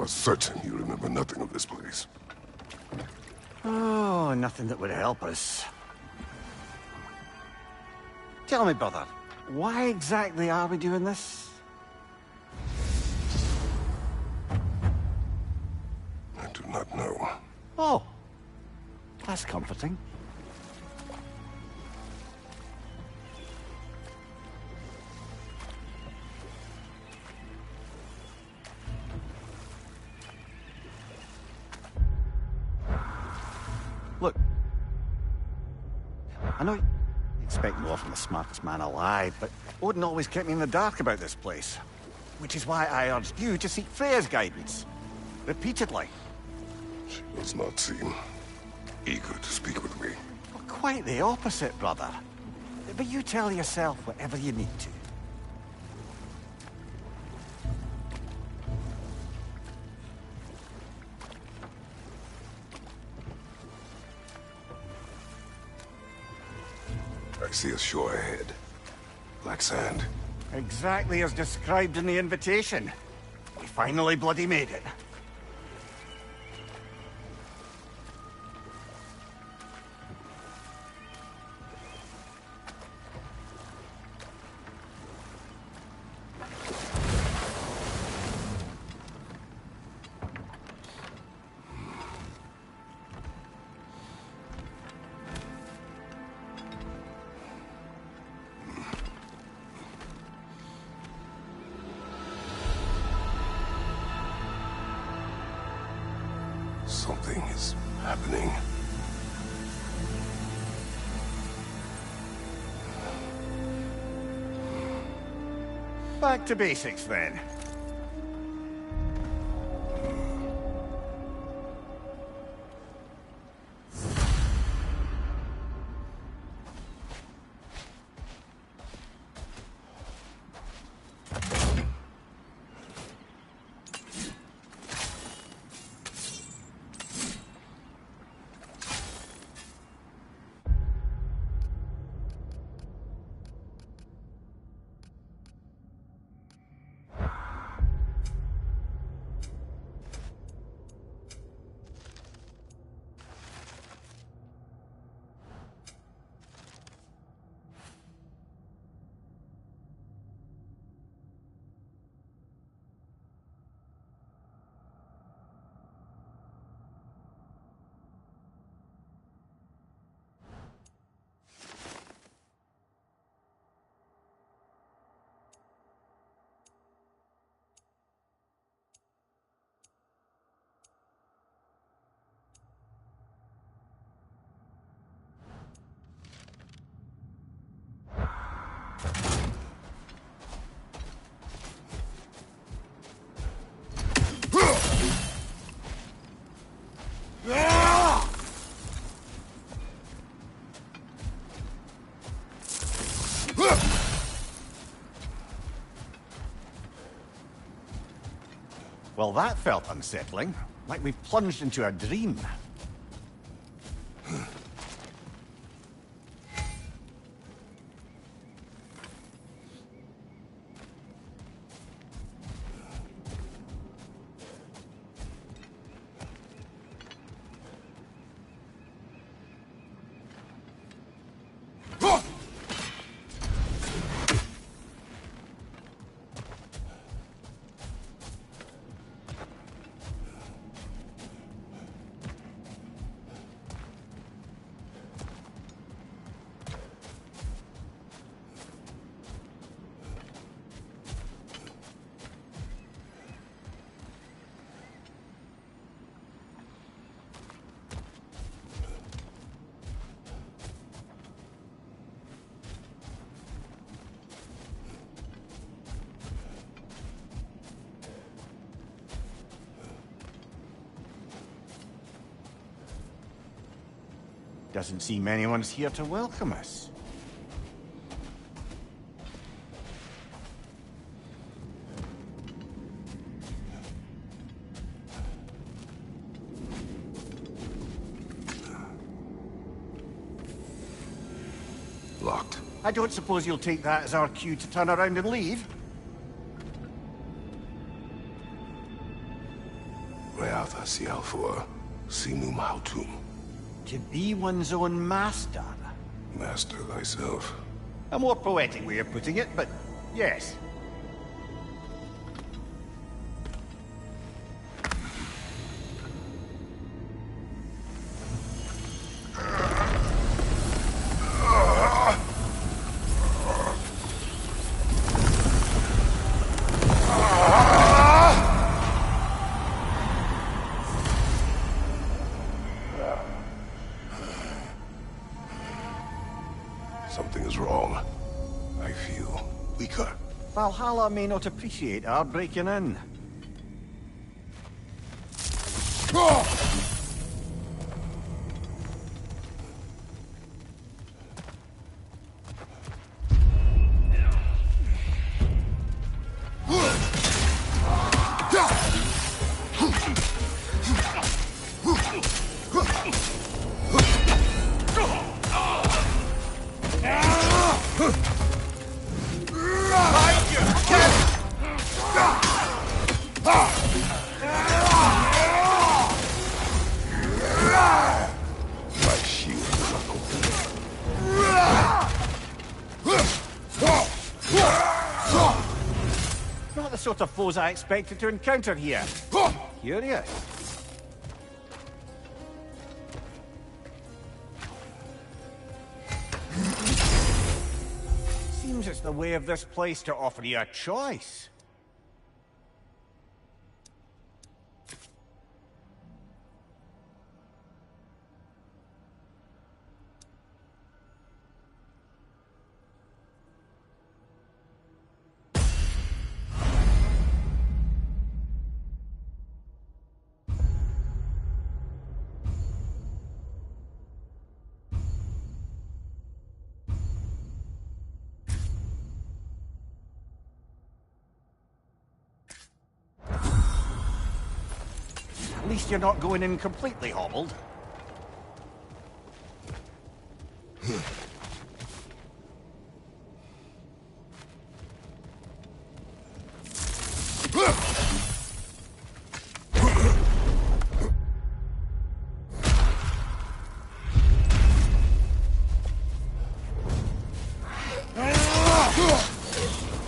are certain you remember nothing of this place. Oh, nothing that would help us. Tell me, brother, why exactly are we doing this? I do not know. Oh, that's comforting. Look, I know you expect more from the smartest man alive, but Odin always kept me in the dark about this place. Which is why I urged you to seek Freya's guidance. Repeatedly. She does not seem eager to speak with me. Well, quite the opposite, brother. But you tell yourself whatever you need to. I see a shore ahead. Black sand. Exactly as described in the invitation. We finally bloody made it. Something is happening. Back to basics, then. Well, that felt unsettling. Like we plunged into a dream. Doesn't seem anyone's here to welcome us. Locked. I don't suppose you'll take that as our cue to turn around and leave? Sialfur, Sinum Hautum. To be one's own master. Master thyself. A more poetic way of putting it, but yes. Something is wrong. I feel weaker. Valhalla may not appreciate our breaking in. My shield is not complete. Not the sort of foes I expected to encounter here. Curious. Seems it's the way of this place to offer you a choice. At least you're not going in completely hobbled.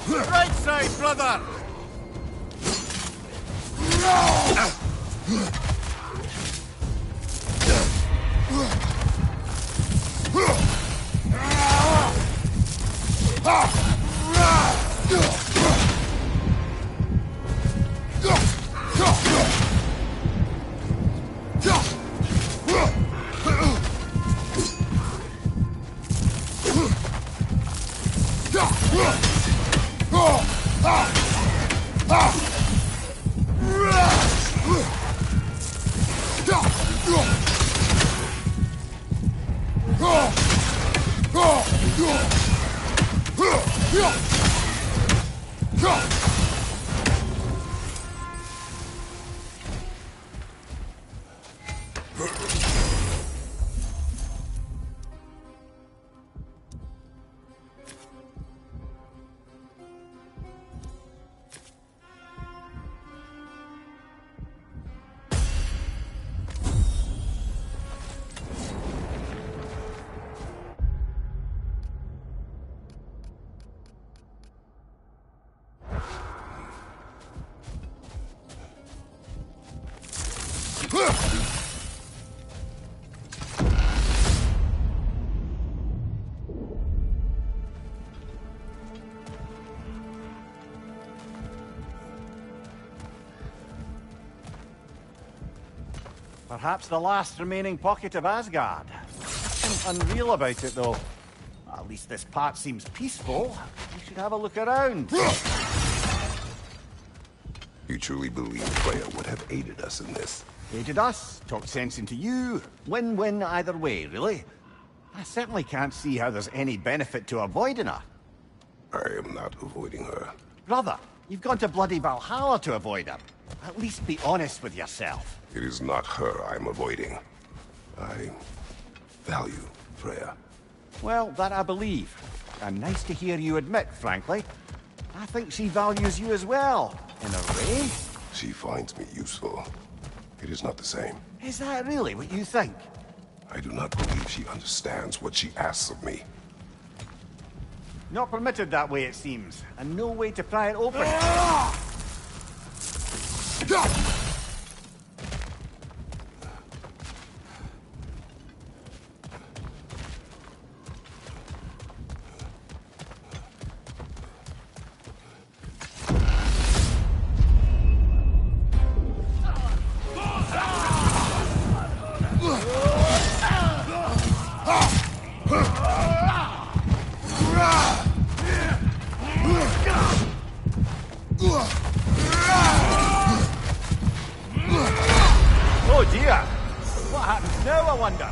Right side, brother! Perhaps the last remaining pocket of Asgard. Something unreal about it, though. At least this part seems peaceful. We should have a look around. You truly believe Freya would have aided us in this? Aided us, talked sense into you. Win-win either way, really. I certainly can't see how there's any benefit to avoiding her. I am not avoiding her. Brother, you've gone to bloody Valhalla to avoid her. At least be honest with yourself. It is not her I'm avoiding. I value Freya. Well, that I believe. And nice to hear you admit, frankly. I think she values you as well, in a way. She finds me useful. It is not the same. Is that really what you think? I do not believe she understands what she asks of me. Not permitted that way, it seems. And no way to pry it open. Oh dear! What happens now, I wonder?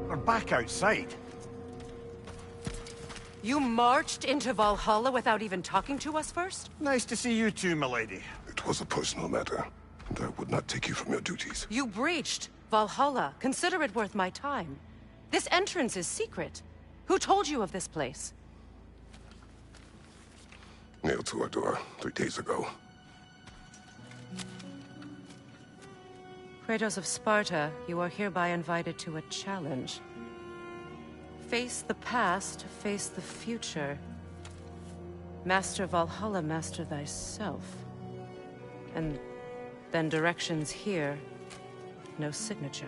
We're back outside. You marched into Valhalla without even talking to us first? Nice to see you too, milady. It was a personal matter, and I would not take you from your duties. You breached Valhalla. Consider it worth my time. This entrance is secret. Who told you of this place? Nailed to our door 3 days ago. Kratos of Sparta, you are hereby invited to a challenge. Face the past, face the future. Master Valhalla, master thyself. And then directions here, no signature.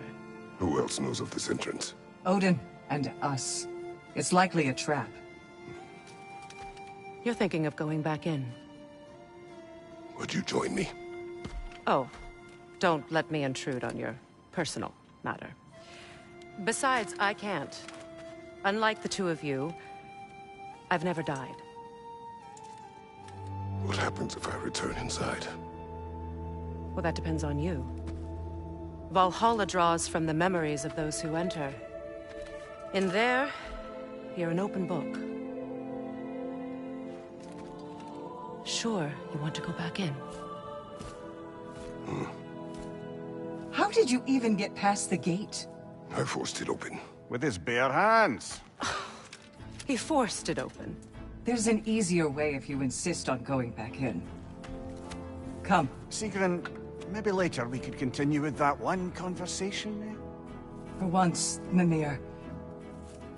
Who else knows of this entrance? Odin and us. It's likely a trap. You're thinking of going back in. Would you join me? Oh, don't let me intrude on your personal matter. Besides, I can't. Unlike the two of you, I've never died. What happens if I return inside? Well, that depends on you. Valhalla draws from the memories of those who enter. In there, you're an open book. Sure, you want to go back in. How did you even get past the gate? I forced it open. With his bare hands. He forced it open. There's an easier way if you insist on going back in. Come. Sigrun, maybe later we could continue with that one conversation, eh? For once, Mimir,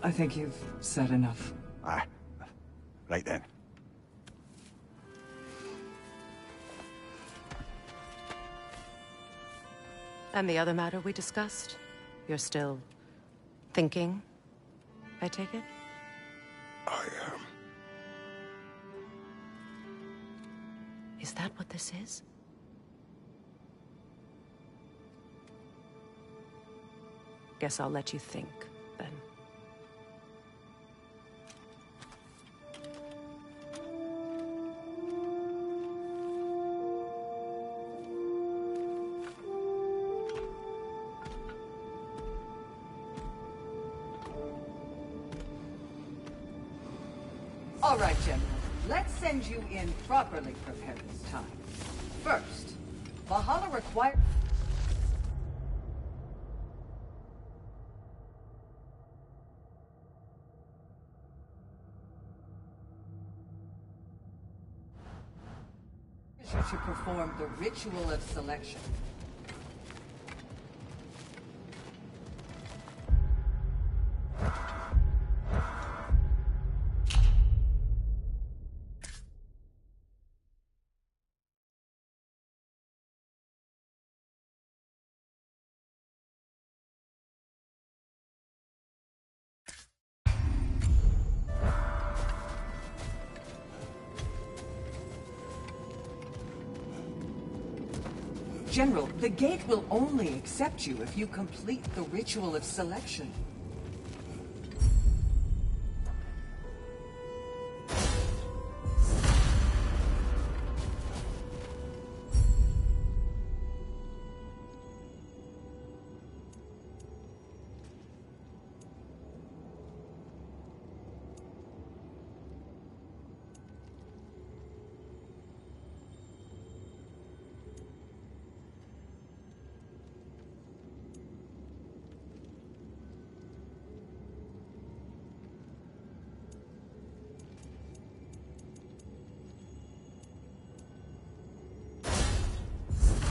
I think you've said enough. Ah, right then. And the other matter we discussed? You're still thinking, I take it? I am. Is that what this is? Guess I'll let you think, then. All right, General. Let's send you in properly prepared this time. First, Valhalla requires... you to perform the ritual of selection. General, the gate will only accept you if you complete the ritual of selection.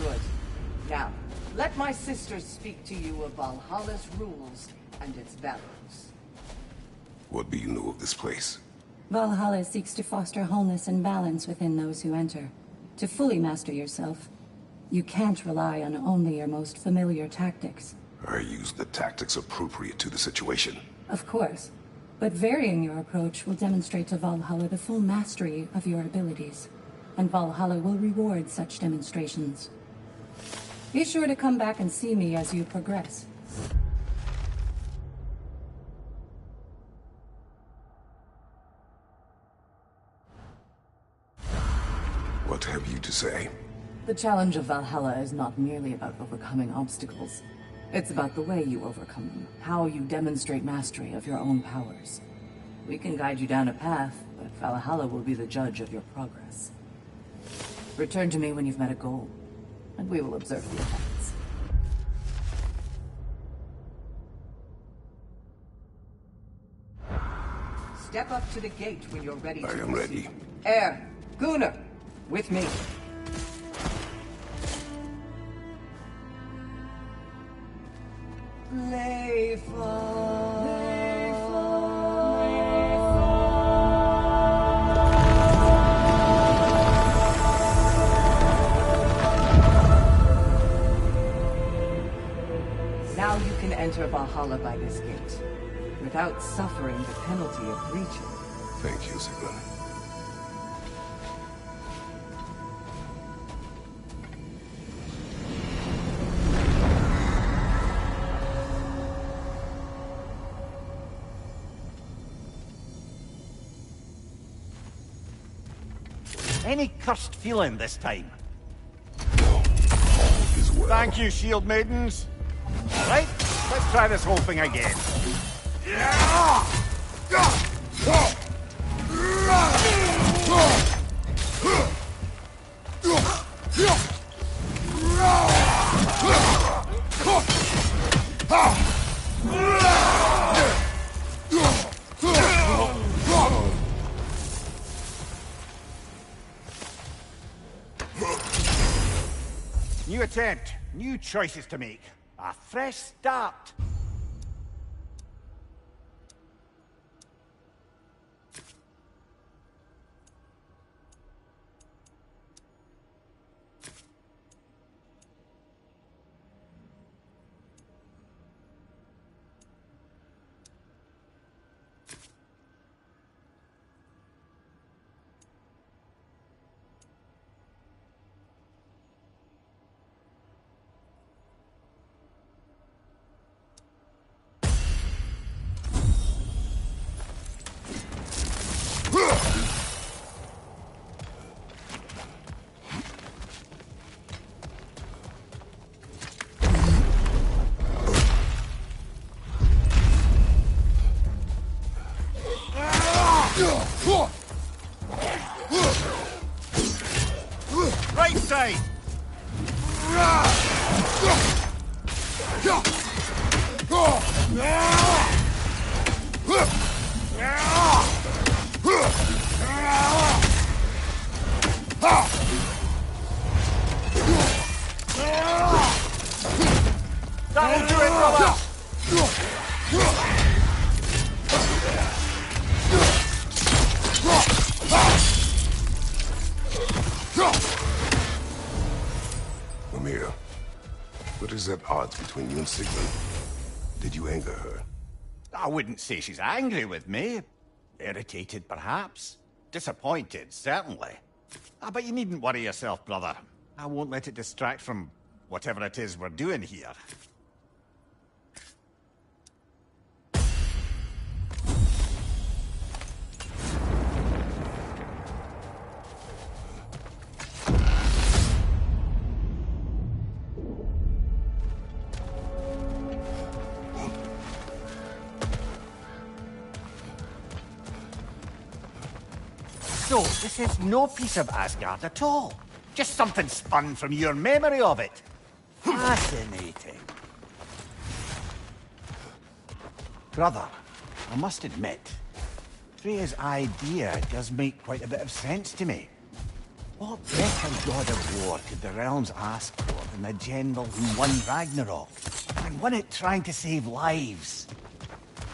Good. Now, let my sisters speak to you of Valhalla's rules and its values. What do you know of this place? Valhalla seeks to foster wholeness and balance within those who enter. To fully master yourself, you can't rely on only your most familiar tactics. I use the tactics appropriate to the situation. Of course, but varying your approach will demonstrate to Valhalla the full mastery of your abilities, and Valhalla will reward such demonstrations. Be sure to come back and see me as you progress. What have you to say? The challenge of Valhalla is not merely about overcoming obstacles. It's about the way you overcome them, how you demonstrate mastery of your own powers. We can guide you down a path, but Valhalla will be the judge of your progress. Return to me when you've met a goal, and we will observe the effects. Step up to the gate when you're ready to I am ready. Air, Gunnar, with me. Now you can enter Valhalla by this gate, without suffering the penalty of breaching. Thank you, Sigmund. Any cursed feeling this time? No, all is well. Thank you, shield maidens. All right, let's try this whole thing again. New attempt, new choices to make. A fresh start. Right side! That'll do it, brother! Amir, what is at odds between you and Sigmund? Did you anger her? I wouldn't say she's angry with me. Irritated, perhaps. Disappointed, certainly. But you needn't worry yourself, brother. I won't let it distract from whatever it is we're doing here. So, this is no piece of Asgard at all. Just something spun from your memory of it. Fascinating. Brother, I must admit, Freya's idea does make quite a bit of sense to me. What better god of war could the realms ask for than the general who won Ragnarok? And won it trying to save lives.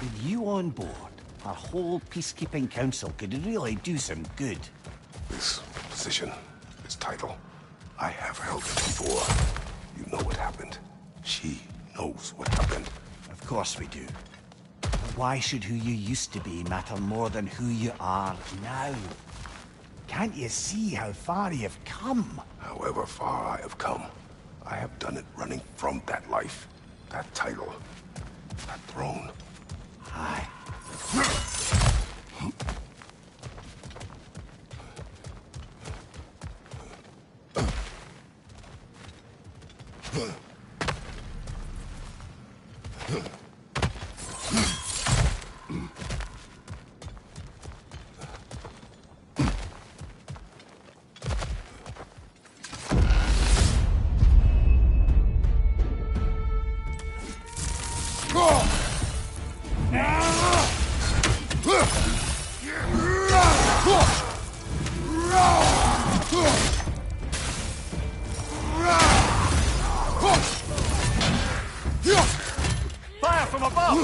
With you on board, our whole peacekeeping council could really do some good. This position, this title, I have held it before. You know what happened. She knows what happened. Of course we do. But why should who you used to be matter more than who you are now? Can't you see how far you've come? However far I have come, I have done it running from that life, that title, that throne. Aye. Fire from above!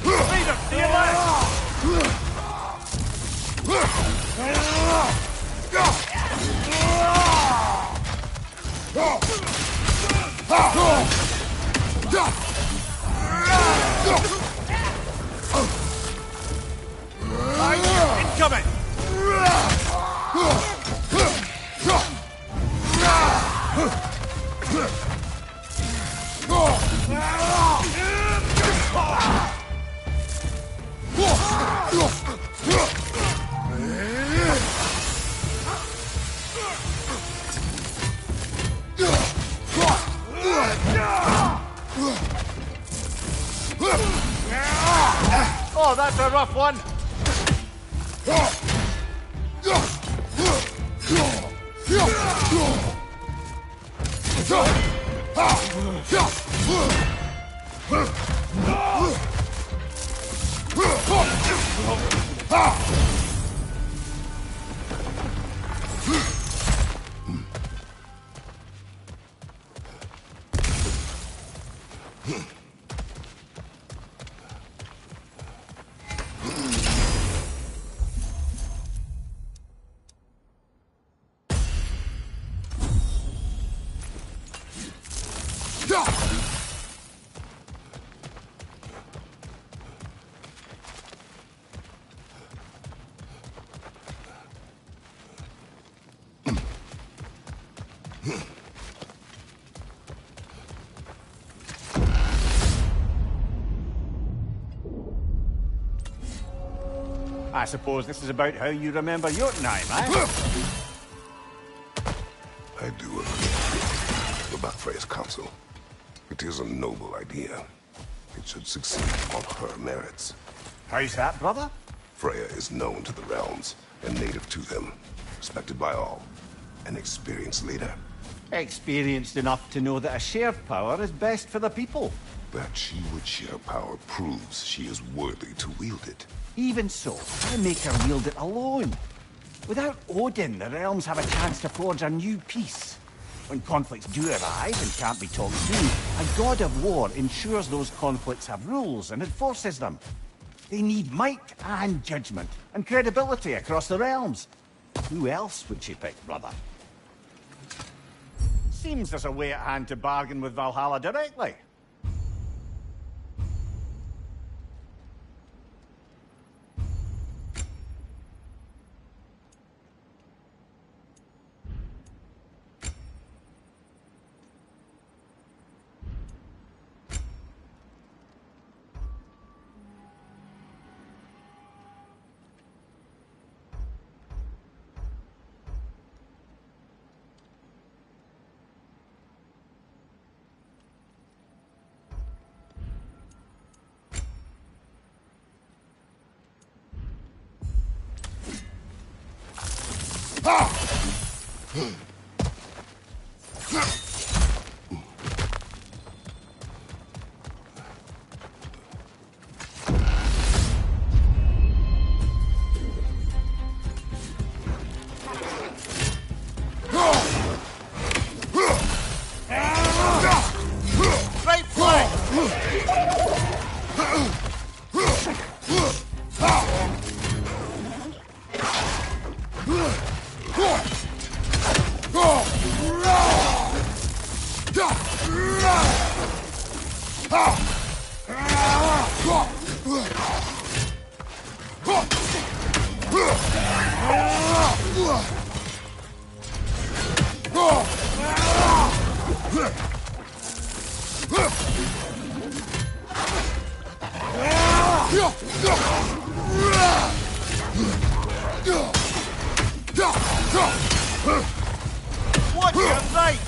Leader, to your left! Incoming! Oh, that's a rough one. I suppose this is about how you remember Jotunheim, eh? I do agree about Freya's counsel. It is a noble idea. It should succeed on her merits. How's that, brother? Freya is known to the realms and native to them, respected by all, an experienced leader. Experienced enough to know that a shared power is best for the people. That she would share power proves she is worthy to wield it. Even so, why make her wield it alone? Without Odin, the realms have a chance to forge a new peace. When conflicts do arise and can't be talked through, a god of war ensures those conflicts have rules and enforces them. They need might and judgment and credibility across the realms. Who else would she pick, brother? Seems there's a way at hand to bargain with Valhalla directly. Watch your right!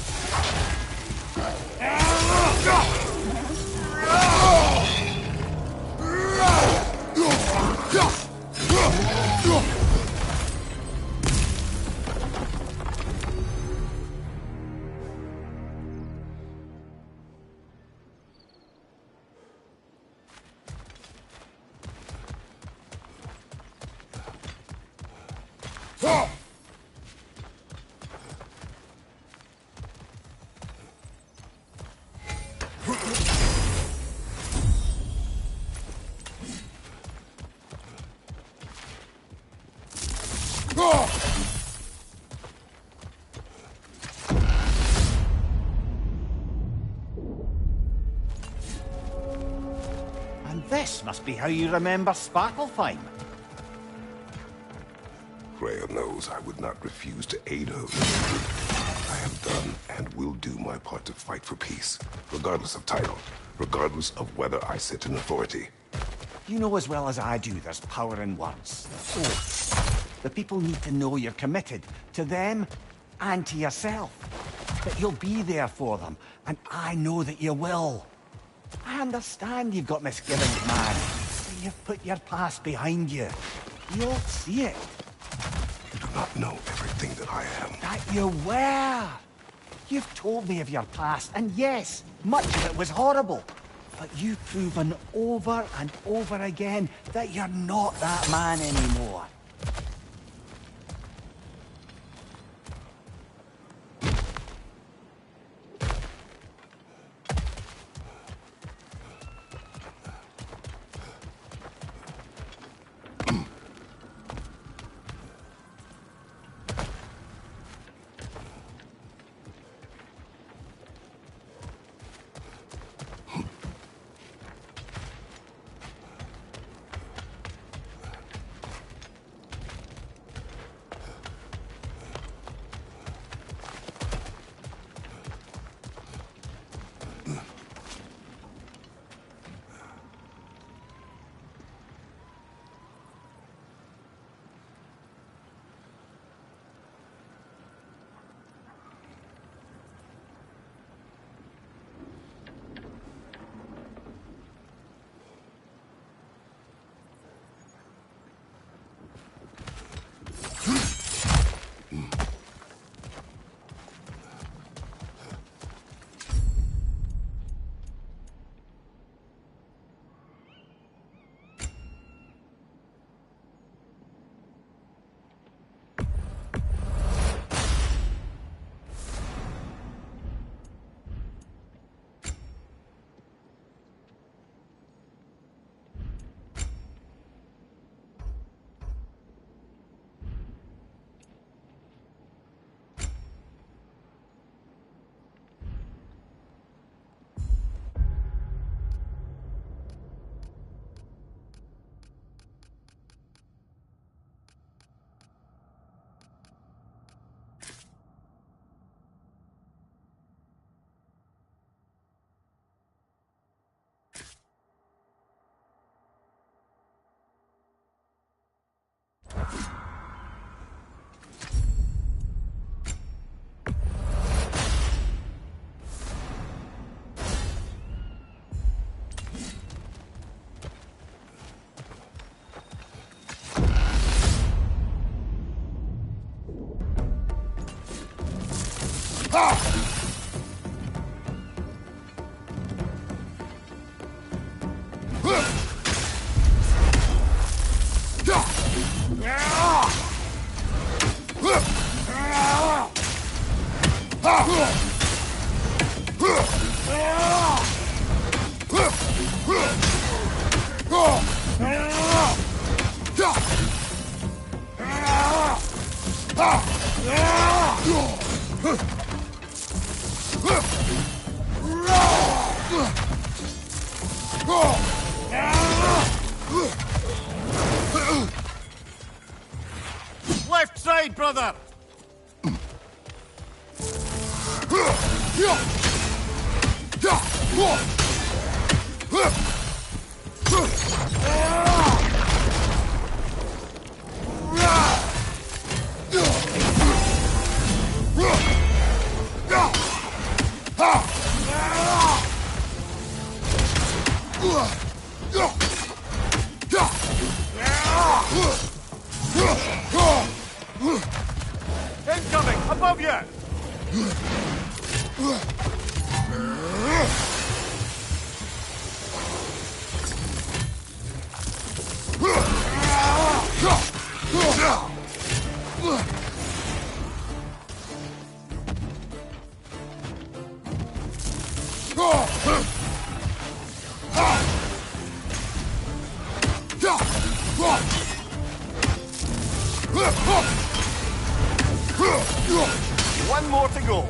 And this must be how you remember Svartalfheim. Freya knows I would not refuse to aid her. I have done and will do my part to fight for peace, regardless of title, regardless of whether I sit in authority. You know as well as I do there's power in words. Oaths. The people need to know you're committed, to them and to yourself. That you'll be there for them, and I know that you will. I understand you've got misgivings, man. But you've put your past behind you. You'll see it. You do not know everything that I am. That you were. You've told me of your past, and yes, much of it was horrible. But you've proven over and over again that you're not that man anymore. Left side, brother! Incoming! Above you! One more to go.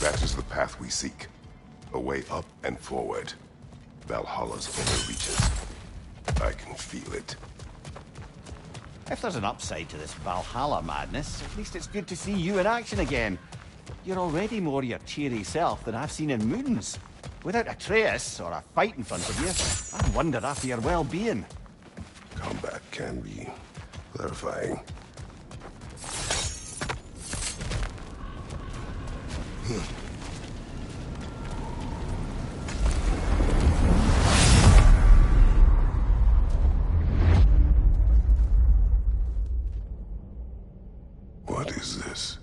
That is the path we seek. A way up and forward. Valhalla's inner reaches. I can feel it. If there's an upside to this Valhalla madness, at least it's good to see you in action again. You're already more your cheery self than I've seen in moons. Without Atreus, or a fight in front of you, I wonder after your well-being. Combat can be clarifying. What is this?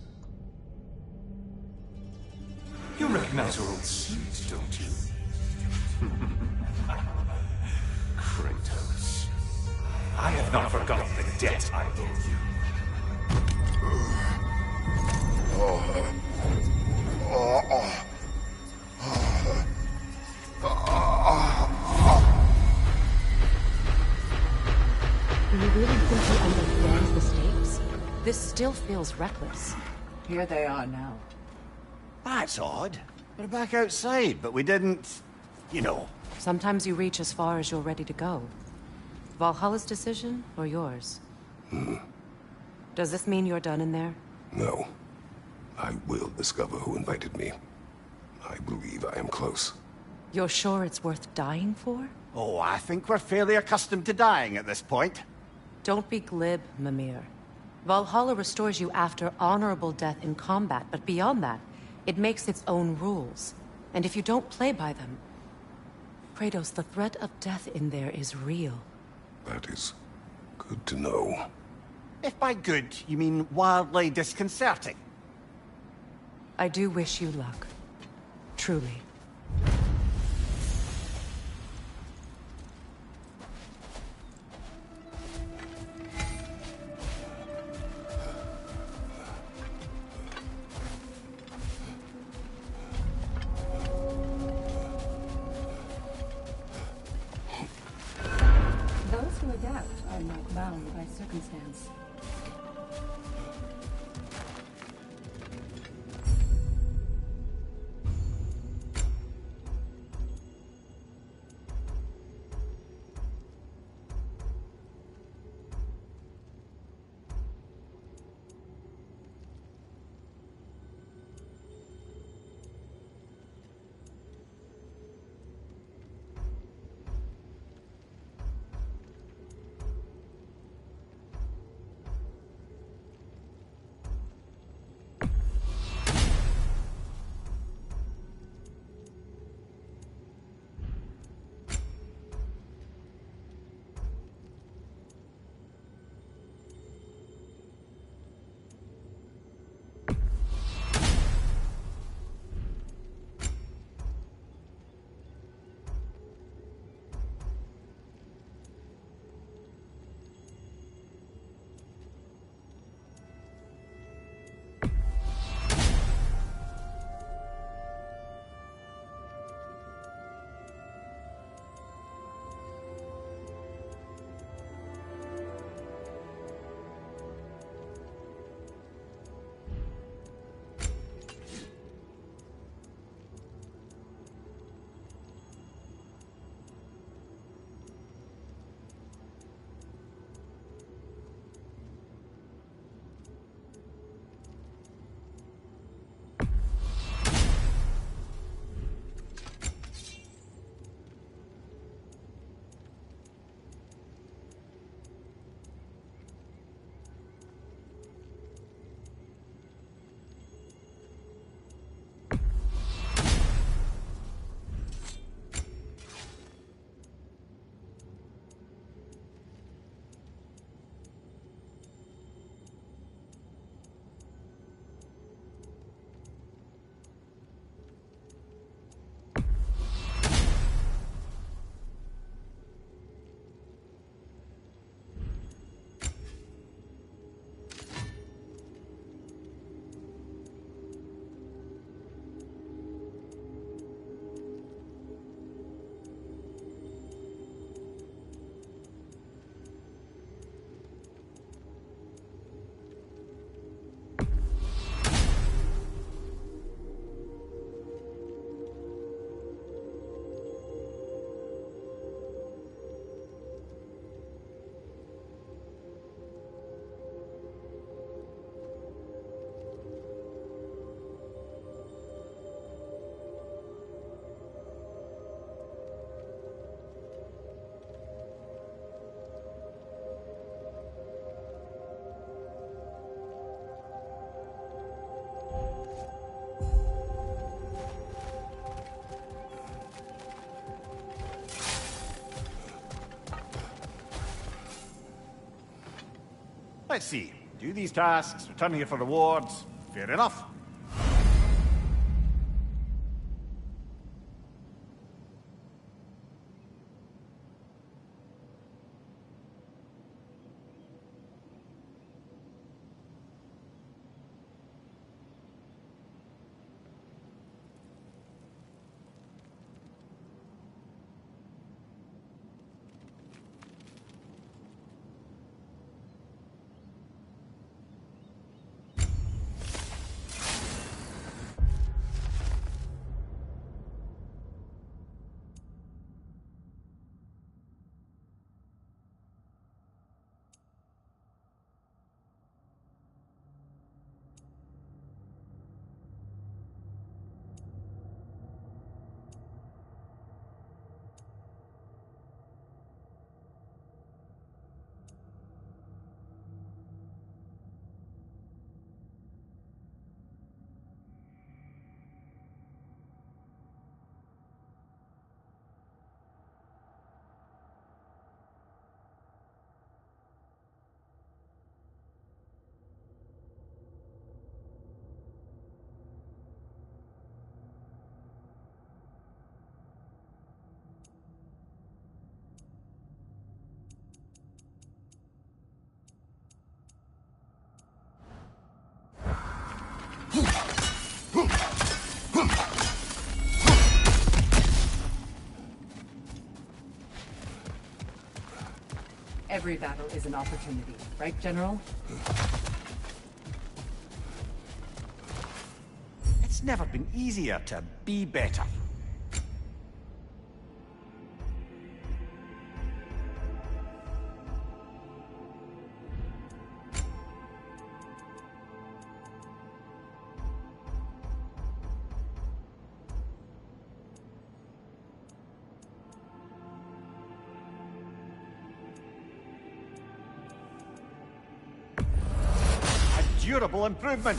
You recognize your old suit, don't you? Kratos. I have not forgotten the debt I owe you. Do you really think he understands the stakes? This still feels reckless. Here they are now. That's odd. We're back outside, but we didn't... you know. Sometimes you reach as far as you're ready to go. Valhalla's decision, or yours? Does this mean you're done in there? No. I will discover who invited me. I believe I am close. You're sure it's worth dying for? Oh, I think we're fairly accustomed to dying at this point. Don't be glib, Mimir. Valhalla restores you after honorable death in combat, but beyond that, it makes its own rules. And if you don't play by them... Kratos, the threat of death in there is real. That is good to know. If by good, you mean wildly disconcerting. I do wish you luck. Truly. Those who adapt are not bound by circumstance. Let's see. Do these tasks, return here for rewards. Fair enough. Every battle is an opportunity, right, General? It's never been easier to be better. Durable improvement.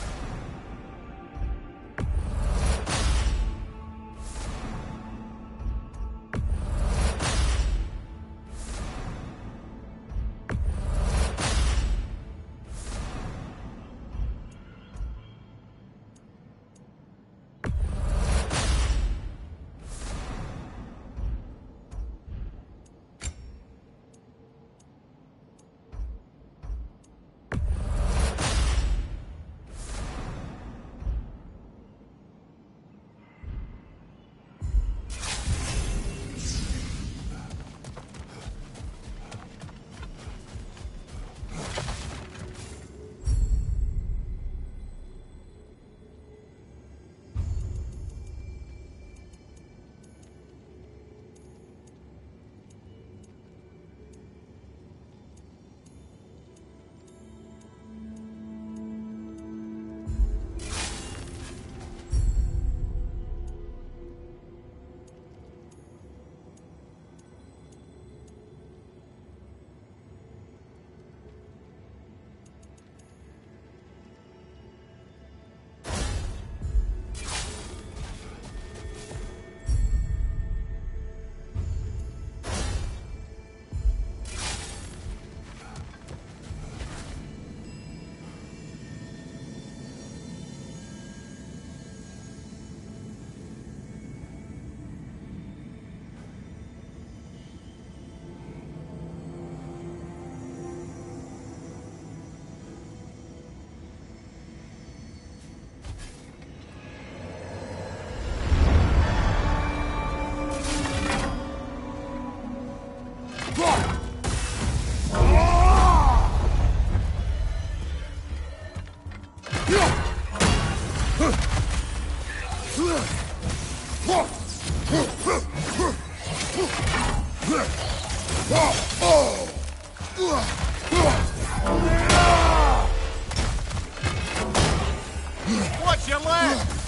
Watch your left!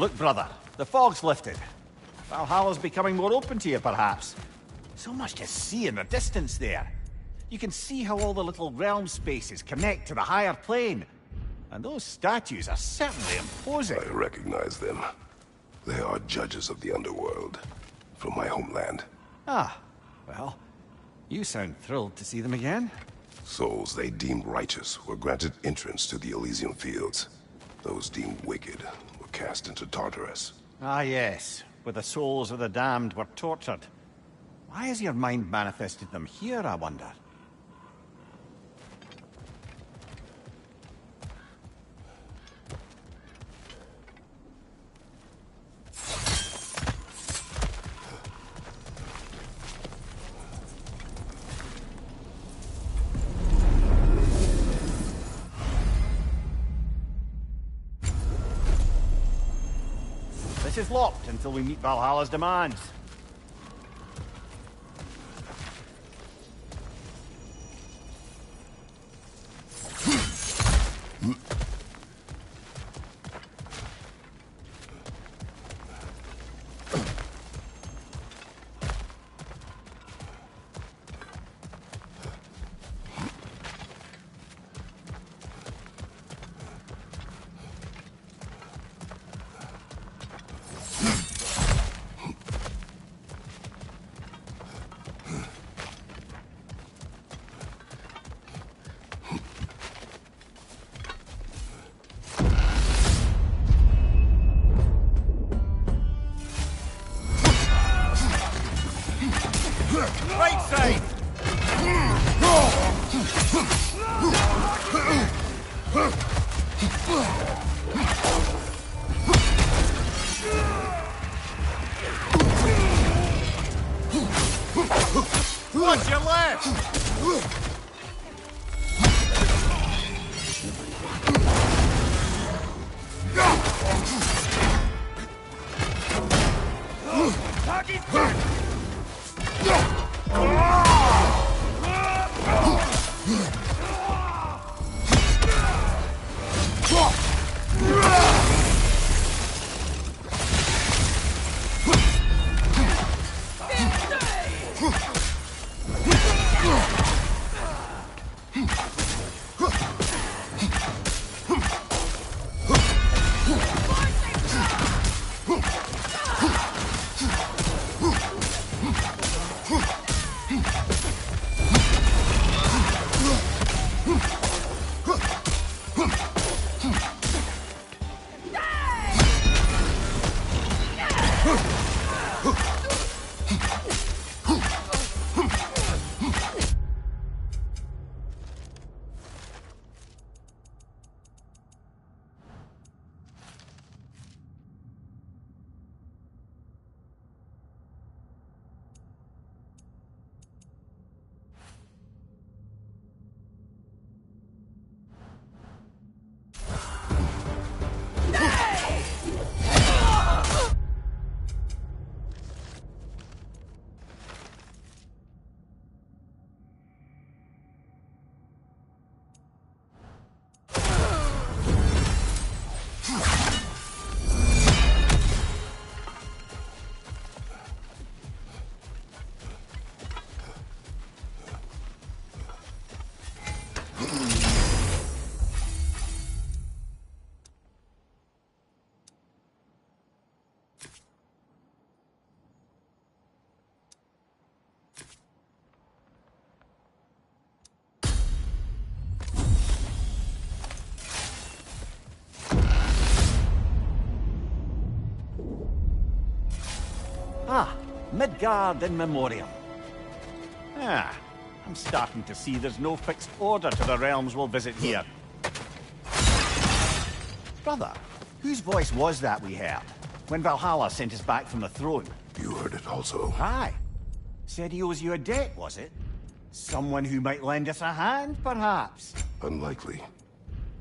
Look, brother, the fog's lifted. Valhalla's becoming more open to you, perhaps. So much to see in the distance there. You can see how all the little realm spaces connect to the higher plane. And those statues are certainly imposing. I recognize them. They are judges of the underworld, from my homeland. Ah, well, you sound thrilled to see them again. Souls they deemed righteous were granted entrance to the Elysium Fields. Those deemed wicked were cast into Tartarus. Ah, yes, where the souls of the damned were tortured. Why has your mind manifested them here, I wonder? This is locked until we meet Valhalla's demands. Right side! Watch your left! Ah, Midgard in memoriam. Ah, I'm starting to see there's no fixed order to the realms we'll visit here. Brother, whose voice was that we heard when Valhalla sent us back from the throne? You heard it also. Aye. Said he owes you a debt, was it? Someone who might lend us a hand, perhaps? Unlikely.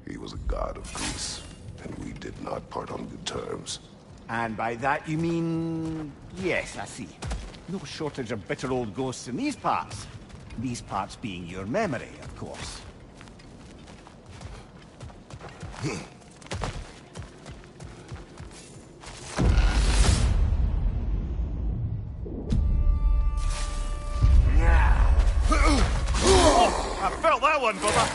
He was a god of Greece, and we did not part on good terms. And by that you mean... Yes, I see. No shortage of bitter old ghosts in these parts. These parts being your memory, of course. I felt that one, brother.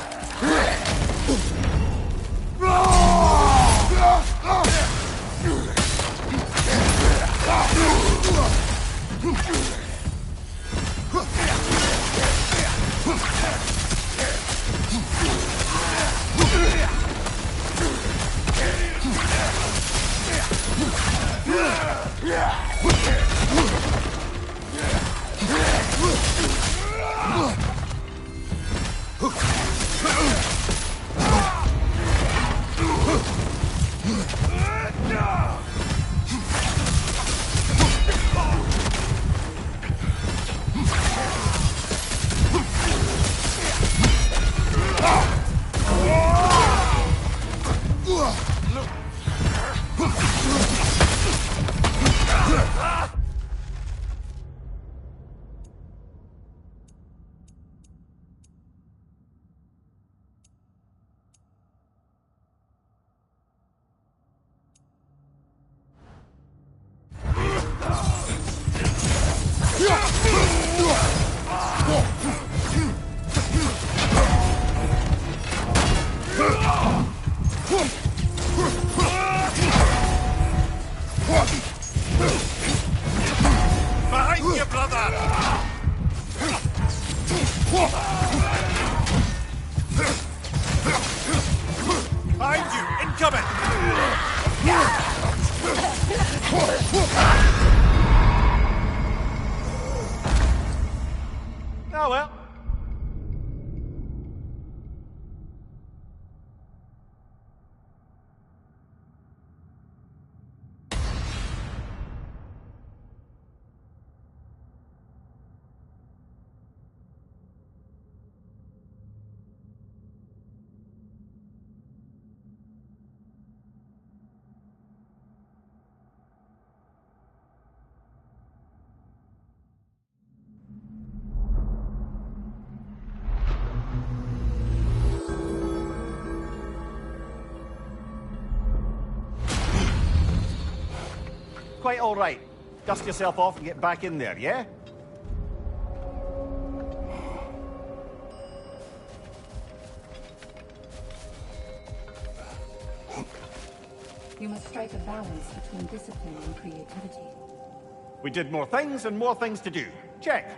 Behind you, brother! Behind you! Incoming! Oh well. Quite all right. Dust yourself off and get back in there, yeah? You must strike a balance between discipline and creativity. We did more things and more things to do. Check.